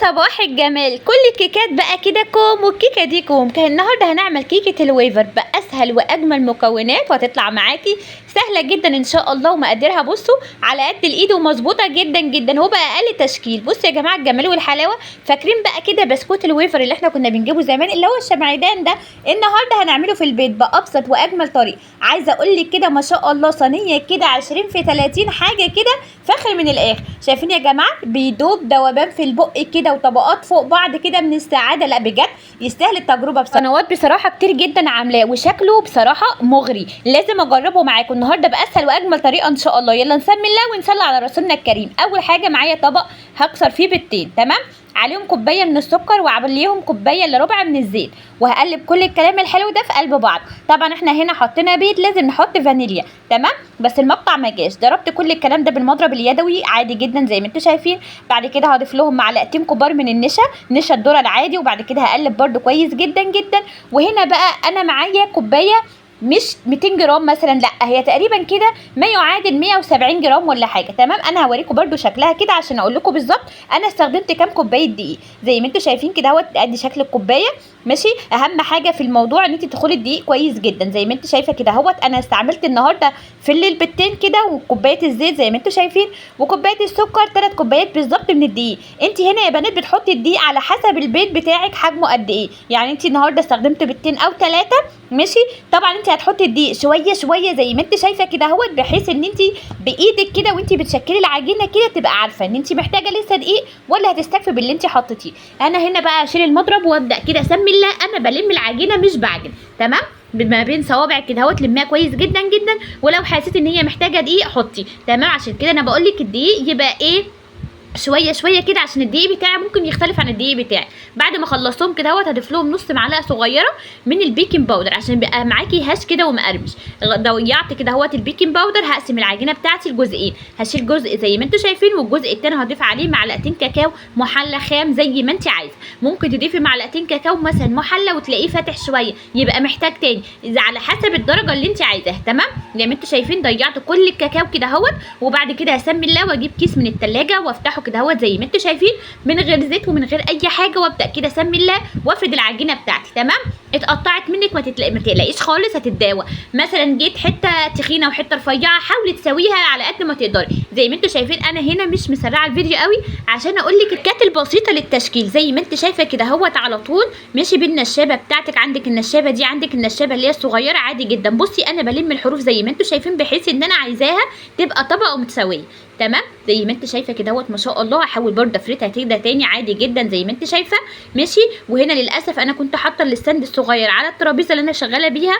صباح الجمال، كل الكيكات بقى كده كوم، والكيكه دي كوم. النهارده هنعمل كيكه الويفر باسهل واجمل مكونات، وهتطلع معاكي سهله جدا ان شاء الله، ومقاديرها بصوا على قد الايد ومظبوطه جدا جدا، هو بقى اقل تشكيل. بصوا يا جماعه الجمال والحلاوه، فاكرين بقى كده بسكوت الويفر اللي احنا كنا بنجيبه زمان اللي هو الشمعدان ده؟ النهارده هنعمله في البيت بابسط واجمل طريقه. عايزه اقول لك كده ما شاء الله صينيه كده 20 في 30 حاجه كده فخر من الاخر. شايفين يا جماعه بيدوب دوبان في البق كده وطبقات فوق بعض كده من السعاده. لا بجد يستاهل التجربه. قنوات بصراحه كتير جدا عاملاه وشكله بصراحه مغري، لازم اجربه معاكم النهارده باسهل واجمل طريقه ان شاء الله. يلا نسمي الله ونصلي على رسولنا الكريم. اول حاجه معايا طبق هكسر فيه بيضتين، تمام، عليهم كوبايه من السكر وعليهم كوبايه الا ربع من الزيت، وهقلب كل الكلام الحلو ده في قلب بعض. طبعا احنا هنا حطينا بيض، لازم نحط فانيليا، تمام، بس المقطع ما جاش. ضربت كل الكلام ده بالمضرب اليدوي عادي جدا زي ما انتم شايفين. بعد كده هضيف لهم معلقتين كبار من نشا الذره العادي، وبعد كده هقلب برده كويس جدا جدا. وهنا بقى انا معايا كوبايه مش 200 جرام مثلا، لا هي تقريبا كده ما يعادل 170 جرام ولا حاجه، تمام. انا هوريكم برده شكلها كده عشان اقول لكم بالظبط انا استخدمت كام كوبايه دقيق. زي ما انتم شايفين كده اهوت، ادي شكل الكوبايه، ماشي. اهم حاجه في الموضوع ان انت تدخلي الدقيق كويس جدا زي ما انت شايفه كده اهوت. انا استعملت النهارده في الليل بيضتين كده، وكوبايه الزيت زي ما انتم شايفين، وكوبايه السكر 3 كوبايات بالظبط من الدقيق. انت هنا يا بنات بتحطي الدقيق على حسب البيض بتاعك حجمه قد ايه. يعني انت النهارده استخدمت بيضتين او 3، ماشي. طبعا انت هتحطي الدقيق شويه شويه زي ما انت شايفه كده اهوت، بحيث ان انت بايدك كده وانت بتشكلي العجينه كده تبقى عارفه ان انت محتاجه لسه دقيق ولا هتستكفي باللي انت حطيتيه. انا هنا بقى اشيل المضرب وابدا كده اسمي الله، انا بلم العجينه مش بعجن، تمام، ما بين صوابعك كده اهوت. لميها كويس جدا جدا، ولو حسيت ان هي محتاجه دقيق حطي، تمام. عشان كده انا بقول لك الدقيق يبقى ايه شويه شويه كده، عشان الدقيق بتاعي ممكن يختلف عن الدقيق بتاعي. بعد ما خلصتهم كده اهوت هضيف لهم نص معلقه صغيره من البيكنج باودر عشان يبقى معاكي هش كده ومقرمش. ضيعت كده اهوت البيكنج باودر. هقسم العجينه بتاعتي لجزئين، هشيل جزء زي ما انتم شايفين، والجزء الثاني هضيف عليه معلقتين كاكاو محلى خام زي ما انت عايزه. ممكن تضيفي معلقتين كاكاو مثلا محلى وتلاقيه فاتح شويه، يبقى محتاج تاني على حسب الدرجه اللي انت عايزاها، تمام. زي ما انتم شايفين ضيعت كل الكاكاو كده اهوت. وبعد كده هسمي الله واجيب كيس من الثلاجه وافتحه كده اهوت زي ما انتم شايفين من غير زيت ومن غير اي حاجه، وابدا كده اسمي الله وافرد العجينه بتاعتي، تمام. اتقطعت منك ما تقلقيش خالص، هتتداوى. مثلا جيت حته تخينه وحته رفيعه حاولي تسويها على قد ما تقدري. زي ما انتم شايفين انا هنا مش مسرعه الفيديو قوي عشان اقول لك الكات البسيطه للتشكيل. زي ما انت شايفه كده اهوت على طول ماشي بالنشابه بتاعتك. عندك النشابه دي، عندك النشابه اللي هي الصغيره عادي جدا. بصي انا بلم الحروف زي ما انتم شايفين بحيث ان انا عايزاها تبقى طبقه متساويه، تمام. زي ما انت شايفه كده اهوت ما شاء الله. هحاول برده افردها كده تاني عادي جدا زي ما انت شايفه، ماشي. وهنا للاسف انا كنت حاطه الستاند الصغير على الترابيزه اللي انا شغاله بيها،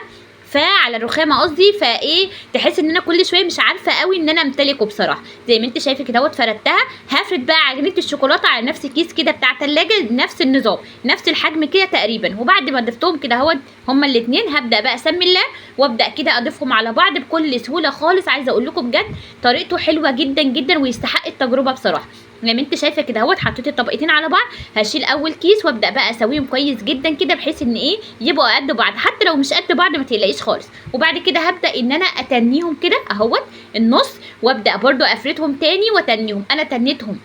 فعلى الرخامه قصدي، فايه تحس ان انا كل شويه مش عارفه قوي ان انا امتلكه بصراحه. زي ما انت شايفه كده اهوت فردتها. هفرد بقى عجينه الشوكولاته على نفس الكيس كده بتاع الثلاجه، نفس النظام نفس الحجم كده تقريبا. وبعد ما ضفتهم كده اهوت هما الاثنين هبدا بقى اسمي الله وابدا كده اضيفهم على بعض بكل سهوله خالص. عايزه اقول لكم بجد طريقته حلوه جدا جدا ويستحق التجربه بصراحه. زي ما انت شايفه كده اهوت حطيت الطبقتين على بعض. هشيل اول كيس وابدا بقى اسويهم كويس جدا كده بحيث ان ايه يبقوا قد بعض، حتى لو مش قد بعض ما تقلقيش خالص. وبعد كده هبدا ان انا اتنيهم كده اهوت النص، وابدا برده افردهم تاني واتنيهم. انا تنيتهم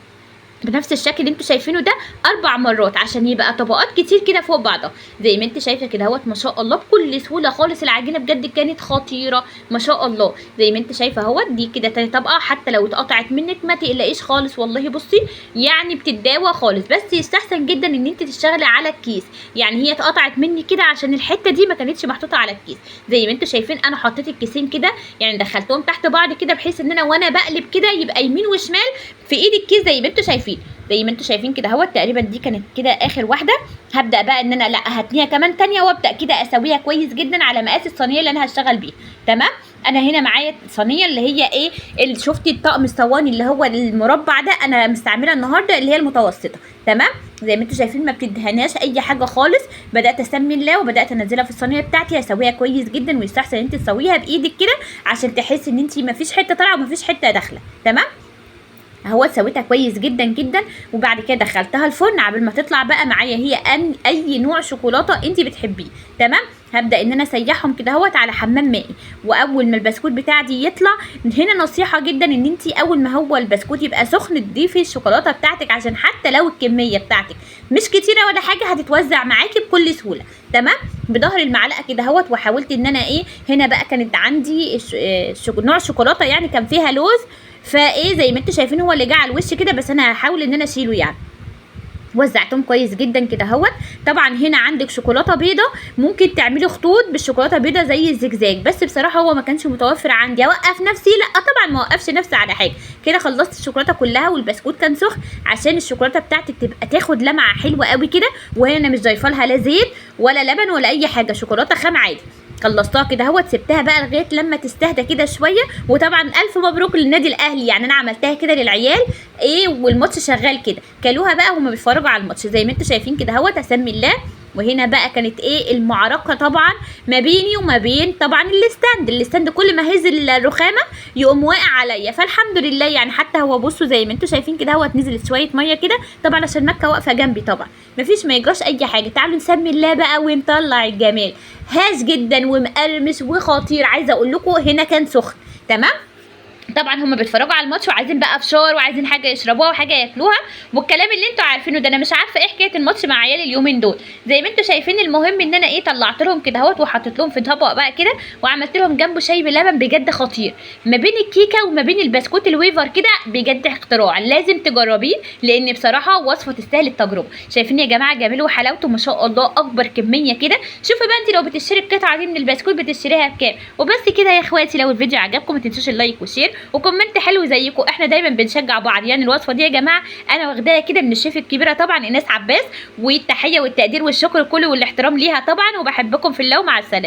بنفس الشكل اللي انتوا شايفينه ده 4 مرات عشان يبقى طبقات كتير كده فوق بعضها. زي ما انت شايفه كده اهوت ما شاء الله بكل سهوله خالص. العجينه بجد كانت خطيره ما شاء الله. زي ما انت شايفه اهوت دي كده تاني طبقه، حتى لو اتقطعت منك ما تقلقيش خالص والله. بصي يعني بتتداوى خالص، بس يستحسن جدا ان انت تشتغلي على الكيس. يعني هي اتقطعت مني كده عشان الحته دي ما كانتش محطوطه على الكيس. زي ما انتوا شايفين انا حطيت الكيسين كده، يعني دخلتهم تحت بعض كده بحيث ان انا وانا بقلب كده يبقى يمين وشمال في ايد الكيس زي ما انتوا شايفين. زي ما انتوا شايفين كده اهوت تقريبا دي كانت كده اخر واحده. هبدا بقى ان انا لا هتنيها كمان تانيه وابدا كده اسويها كويس جدا على مقاس الصينيه اللي انا هشتغل بيها، تمام. انا هنا معايا الصينيه اللي هي ايه اللي شفتي الطقم الصواني اللي هو المربع ده، انا مستعمله النهارده اللي هي المتوسطه، تمام. زي ما انتوا شايفين ما بتدهناش اي حاجه خالص. بدات اسمي الله وبدات انزلها في الصينيه بتاعتي. هسويها كويس جدا ويستحسن ان انت تسويها بايدك كده عشان تحسي ان انت ما فيش حته طالعه وما فيش حته داخله، تمام. اهو سويتها كويس جدا جدا. وبعد كده دخلتها الفرن قبل ما تطلع بقى معايا هي اي نوع شوكولاته انت بتحبيه، تمام. هبدا ان انا اسيحهم كده اهوت على حمام مائي. واول ما البسكوت بتاعي يطلع، هنا نصيحه جدا ان انت اول ما هو البسكوت يبقى سخن تضيفي الشوكولاته بتاعتك، عشان حتى لو الكميه بتاعتك مش كتيره ولا حاجه هتتوزع معاكي بكل سهوله. تمام، بظهر المعلقه كده اهوت. وحاولت ان انا ايه، هنا بقى كانت عندي نوع شوكولاته يعني كان فيها لوز، فايه زي ما انتوا شايفين هو اللي جه على الوش كده، بس انا هحاول ان انا اشيله يعني. وزعتهم كويس جدا كده اهوت. طبعا هنا عندك شوكولاته بيضه، ممكن تعملي خطوط بالشوكولاته بيضه زي الزجزاج، بس بصراحه هو ما كانش متوفر عندي. اوقف نفسي؟ لا طبعا ما اوقفش نفسي على حاجه. كده خلصت الشوكولاته كلها، والبسكوت كان سخن عشان الشوكولاته بتاعتك تبقى تاخد لمعه حلوه قوي كده. وهنا مش ضايفه لها لا زيت ولا لبن ولا اي حاجه، شوكولاته خام عادي. خلصتها كده اهوت، سبتها بقى لغايه لما تستهدى كده شويه. وطبعا الف مبروك للنادي الاهلي، يعني انا عملتها كده للعيال ايه، والماتش شغال كده، كلوها بقى وهم بيتفرجوا على الماتش زي ما انتوا شايفين كده اهوت. اسمي الله. وهنا بقى كانت ايه المعركه طبعا ما بيني وما بين طبعا الاستاند كل ما هز الرخامه يقوم واقع عليا. فالحمد لله يعني، حتى هو بصوا زي ما انتوا شايفين كده اهوت، نزلت شويه ميه كده طبعا عشان مكه واقفه جنبي طبعا، مفيش ما يجراش اي حاجه. تعالوا نسمي الله بقى ونطلع الجمال. هاش جدا ومقرمش وخطير. عايزه اقول لكم هنا كان سخن. تمام، طبعا هم بيتفرجوا على الماتش وعايزين بقى فشار وعايزين حاجه يشربوها وحاجه ياكلوها والكلام اللي انتوا عارفينه ده. انا مش عارفه ايه حكايه الماتش مع عيالي اليومين دول. زي ما انتوا شايفين، المهم ان انا ايه طلعت لهم كده اهوت وحطيت لهم في طبق بقى كده، وعملت لهم جنبه شاي بلبن بجد خطير. ما بين الكيكه وما بين البسكوت الويفر كده بجد اختراع، لازم تجربيه لان بصراحه وصفه تستاهل التجربه. شايفين يا جماعه جماله وحلاوته ما شاء الله، اكبر كميه كده. شوفوا بقى انت لو بتشتري القطعه دي من البسكوت بتشتريها بكام. وبس كده يا اخواتي، لو الفيديو عجبكم ما تنسوش اللايك وشير وكومنت حلو زيكم، احنا دايما بنشجع بعض. يعني الوصفه دي يا جماعه انا واخداها كده من الشيف الكبيره طبعا ايناس عباس، والتحيه والتقدير والشكر كله والاحترام ليها طبعا، وبحبكم في الله ومع السلامه.